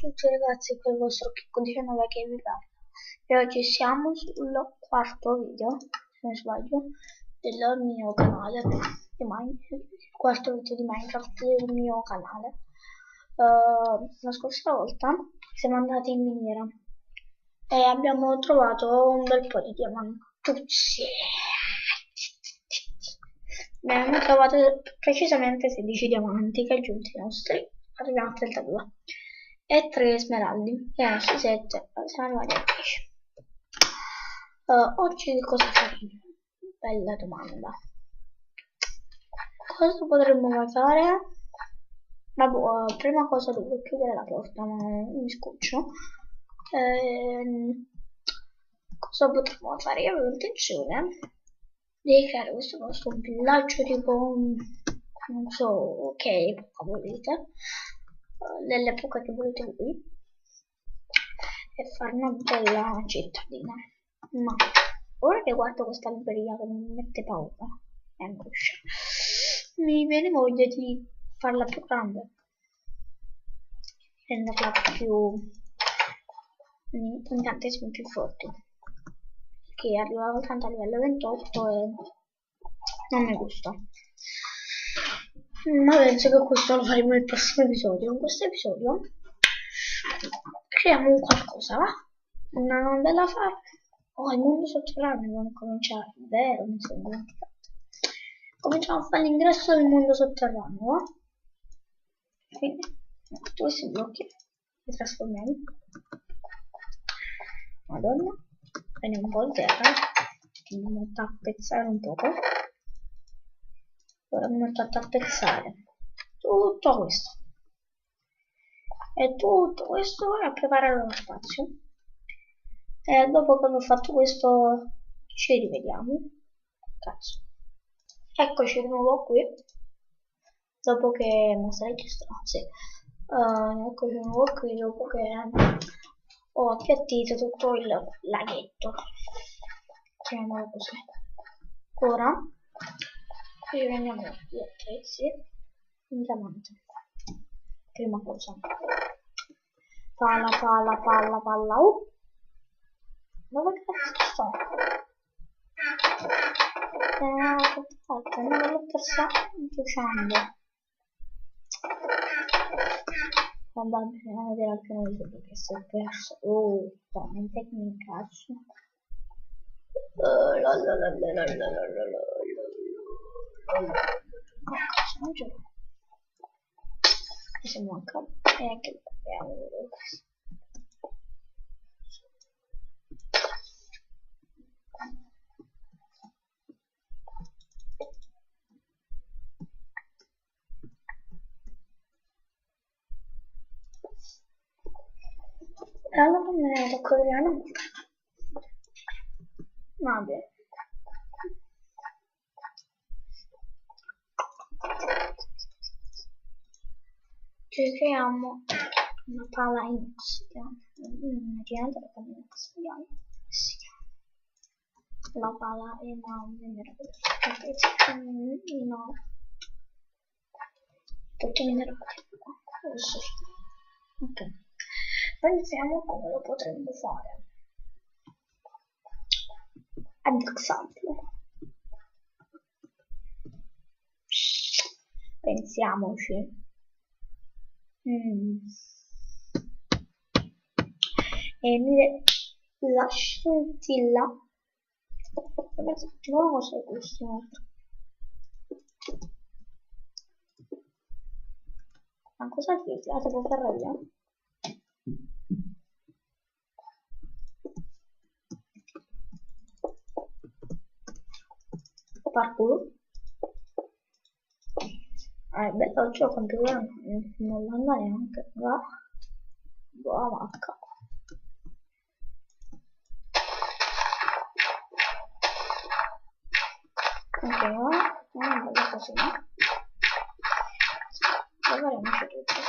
tutti ragazzi, qui il vostro Chicco19 che vi parla e oggi siamo sul quarto video, se non sbaglio, del mio canale di il quarto video di Minecraft del mio canale. La scorsa volta siamo andati in miniera e abbiamo trovato un bel po' di diamantucci. Ne abbiamo trovato precisamente 16 diamanti che aggiunti ai nostri arriviamo a 32 e 3 smeraldi e ai nostri 7 siamo arrivati a 10. Oggi cosa faremo? Bella domanda. Cosa potremmo mai fare? Vabbè, prima cosa devo chiudere la porta, ma mi scoccio. Cosa potremmo fare? Io avevo intenzione di creare questo nostro villaggio tipo, non so che epoca volete, nell'epoca che volete voi, e fare una bella cittadina. Ma ora che guardo questa libreria che mi mette paura e angoscia, mi viene voglia di farla più grande, renderla più incantesimi più forti, che arrivava tanto a livello 28 e non mi gusta. Ma penso che questo lo faremo nel prossimo episodio. In questo episodio creiamo un qualcosa, va? Una bella farm. Oh, il mondo sotterraneo non cominciare, vero? Mi sembra. Cominciamo a fare l'ingresso del mondo sotterraneo, va? Quindi tutti questi blocchi li trasformiamo. Madonna, bene un po' in terra. Andiamo a tappezzare un poco. Ora mi metto a tappezzare tutto questo e tutto questo e a preparare lo spazio, e dopo che ho fatto questo ci rivediamo. Cazzo, eccoci di nuovo qui dopo che non sarei giusto, sì. Eccoci di nuovo qui dopo che ho appiattito tutto il laghetto, chiamiamolo così. Ora qui prendiamo gli attrezzi, un diamante, prima cosa, palla, dove cazzo sto? Che non l'ho persa bruciando. Vabbè, bisogna vedere al piano di quello che si è perso. Oh, veramente che mi cazzo. Non ce l'ho. Si manca e anche abbiamo questo. Allora me ne tocco vedere una. Vabbè. Ci creiamo una pala in ossidiana. Immaginate la pala in ossidiana. La pala è una minerale. No. Tutti minerali. Ok. Pensiamo come lo potremmo fare. Ad esempio. Pensiamoci. E la scintilla. Vediamo cosa è questo. Ma cosa dici? La devo fare via? Parkour. Beh, oggi ho computer non l'anda neanche. Va. Buona vacca. Ok, va bene così. Proviamoci tutto.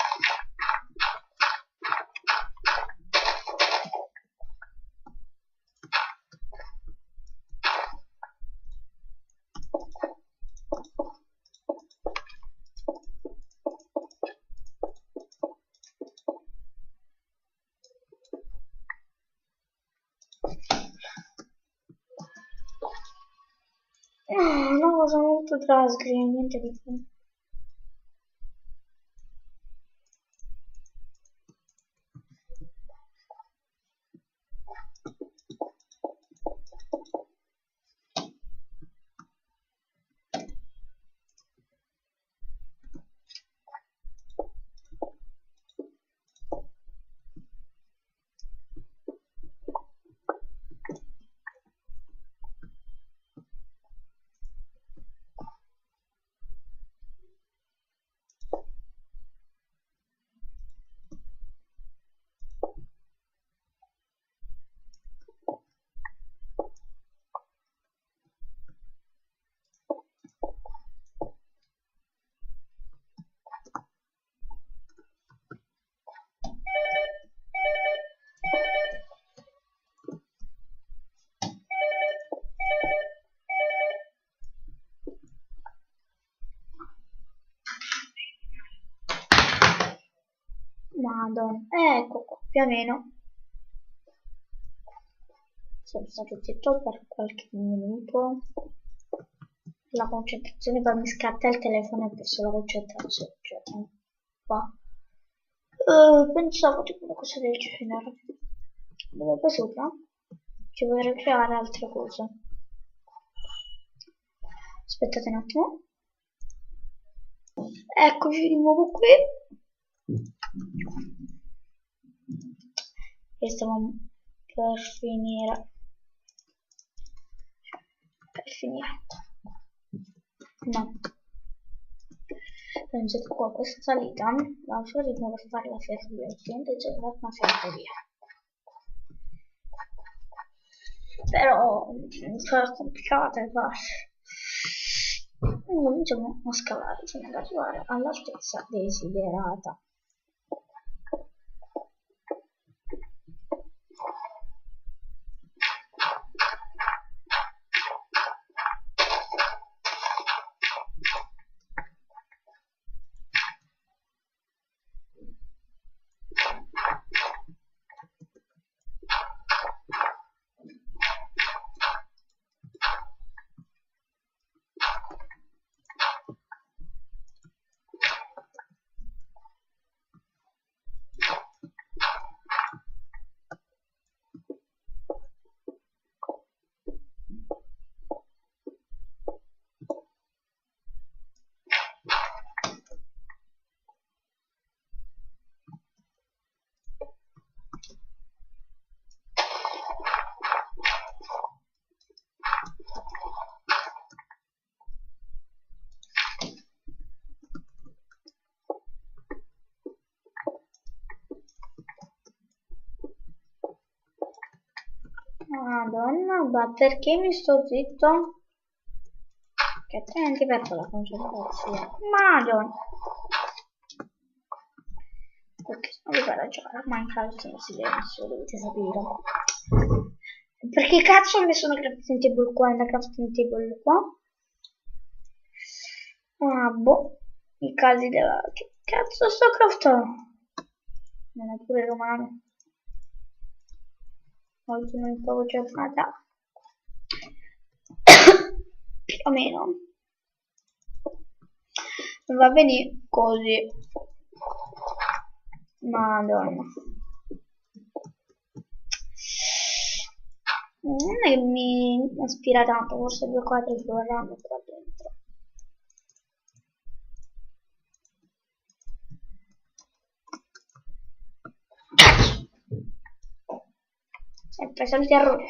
Una cosa molto trasgressiva, niente di più. Madonna, ecco qua, più o meno. Sono stato zitto per qualche minuto. La concentrazione, poi mi scatta il telefono e ho perso la concentrazione. Cioè, qua. Pensavo tipo una cosa del genere. Dove poi sopra ci vorrei creare altre cose. Aspettate un attimo. Eccoci di nuovo qui. E stiamo per finire. No. Prendete qua questa salita. La faremo per fare la ferrovia. Ovviamente c'è una ferrovia. Però è complicata da fare. Cominciamo a scalare fino ad arrivare all'altezza desiderata. Madonna, ma perché mi sto zitto? Che attenti per la concentrazione. Madonna. Perché non vi farò giocare a Minecraft in silenzio, dovete sapere. Perché cazzo ho messo una crafting table qua e una crafting table qua? Ah, boh. I casi della... Che cazzo sto craftando? Non è pure romano. Oggi non stavo giornata. Più o meno. Non va bene così. Madonna. Non è che mi ispira tanto, forse 2 quadri che vorranno qua dentro. Sempre soliti errori.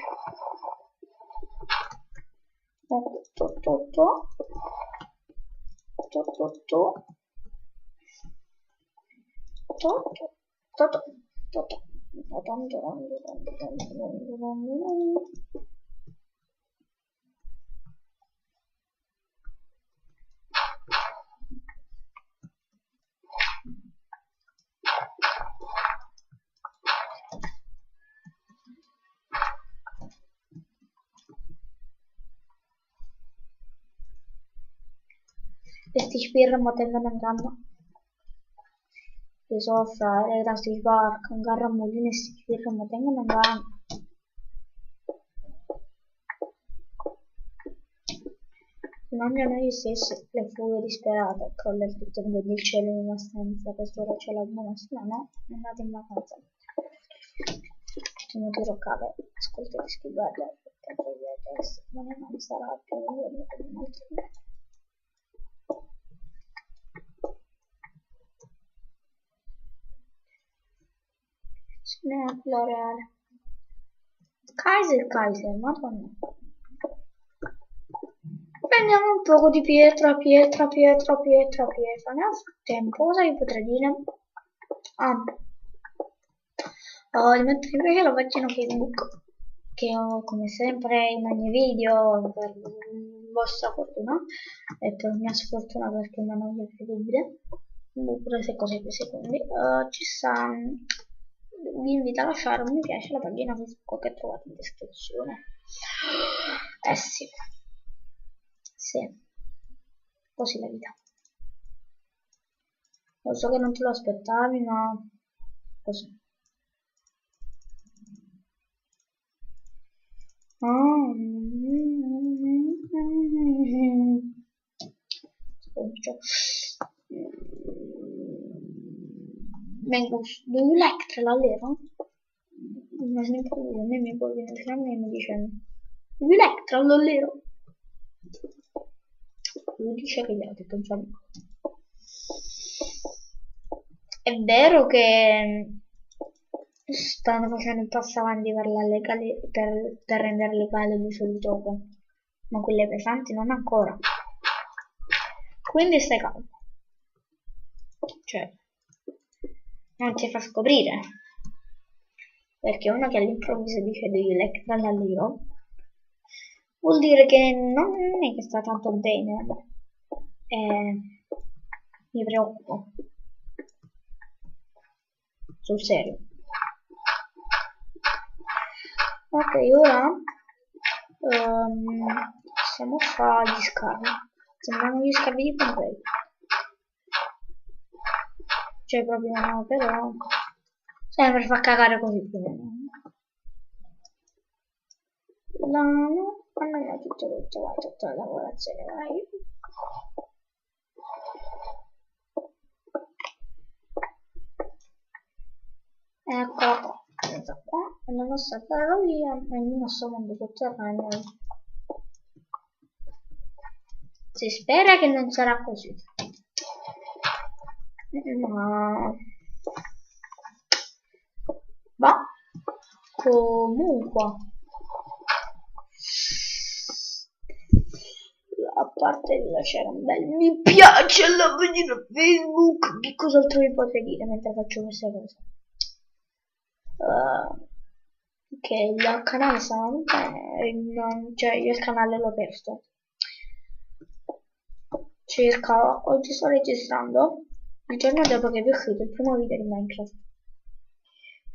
Questi spirro tengono andando. Io so fare da sti sbarca, un garramolino e sti spirro tengono andando. Immagino noi stessi le fughe disperate, crolla il tetto del cielo in una stanza, quest'ora c'è la buona strada, no? Andate in vacanza. Ultimo tiro cave, ascolta di guarda, tempo di adesso, non sarà più un altro. L'Oreale. Kaiser, madonna. Prendiamo un poco di pietra. Nel frattempo, cosa vi potrei dire? Di mettere invece la pagina Facebook, che ho come sempre in ogni video, per vostra fortuna e per mia sfortuna perché non ho incredibile, pure se così 2 secondi, ci sta, vi invito a lasciare un mi piace alla pagina Facebook che trovate in descrizione. Sì, così la vita. Lo so che non te lo aspettavi, ma così. Do you like Trallallero? Ma all'improvviso a me mi può venire a me e mi dice do you like Trallallero? Lui dice che gli ha detto un suo amico. È vero che stanno facendo un passo avanti per la per rendere legale l'uso di token, ma quelle pesanti non ancora. Quindi stai calmo. Cioè, non ti fa scoprire. Perché uno che all'improvviso dice devi leggere dall'alliro vuol dire che non è che sta tanto bene. Mi preoccupo. Sul serio. Ok, ora possiamo fare gli scavi. Sembrano gli scavi di Pompei. Cioè proprio no, però sempre fa cagare così più o meno. No, tutto, vai, tutta la lavorazione, vai. Eccola qua, questa qua è la nostra ferrovia e il nostro mondo sotterraneo. Si spera che non sarà così, ma comunque, a parte di lasciare un bel mi piace alla pagina Facebook, che cos'altro vi potrei dire mentre faccio queste cose? Che il canale sta cioè io il canale l'ho perso circa, oggi sto registrando il giorno dopo che vi è uscito il primo video di Minecraft,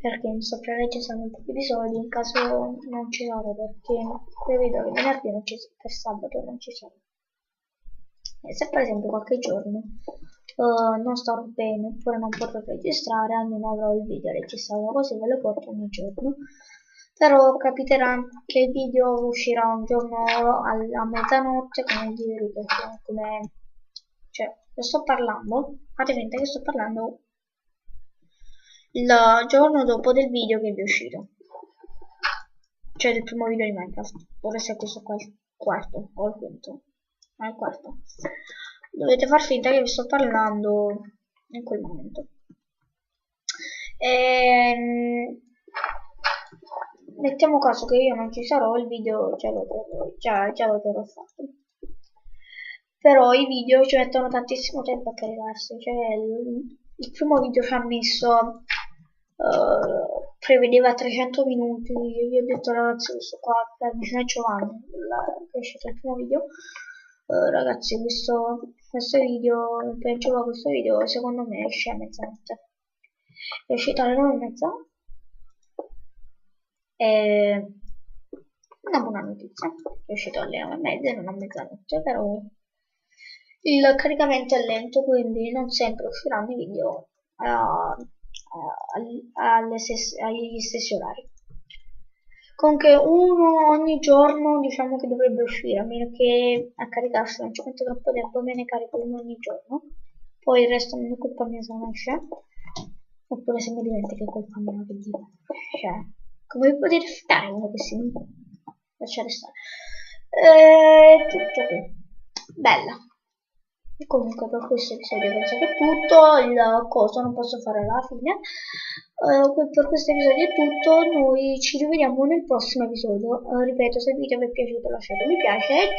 perché mi sto pre-registrando un po' di episodi in caso non ci sarò, perché prevedo che venerdì non ci per sabato non ci sarò. E se per esempio qualche giorno non starò bene oppure non potrò registrare, almeno avrò il video registrato, così ve lo porto ogni giorno. Però capiterà che il video uscirà un giorno a mezzanotte, come dire, come cioè io sto parlando, fate finta che sto parlando il giorno dopo del video che vi è uscito, cioè del primo video di Minecraft. Ora se questo qua è il quarto o il quinto, ma è il quarto, dovete far finta che vi sto parlando in quel momento. Mettiamo caso che io non ci sarò, il video già lo terrò fatto. Però i video ci mettono tantissimo tempo a caricarsi, cioè il primo video ci ha messo prevedeva 300 minuti, io ho detto ragazzi questo qua bisogna Giovanni che è uscito il primo video, ragazzi questo video, penso a questo video secondo me esce a mezzanotte, è uscito alle 9:30. Una buona notizia, è uscito alle 9:30 e non a mezzanotte, però il caricamento è lento, quindi non sempre usciranno i video agli stessi orari. Comunque uno ogni giorno diciamo che dovrebbe uscire, a meno che a caricarsi non ci mette troppo tempo, me ne carico uno ogni giorno. Poi il resto non è colpa mia se non esce. Oppure se mi dimentico è colpa mia, che dico. Cioè, come potete fare uno che si lasciare stare? Tutto qui. Bella. Comunque per questo episodio penso che è tutto, il coso non posso fare alla fine. Per questo episodio è tutto, noi ci rivediamo nel prossimo episodio. Ripeto, se il video vi è piaciuto lasciate mi piace.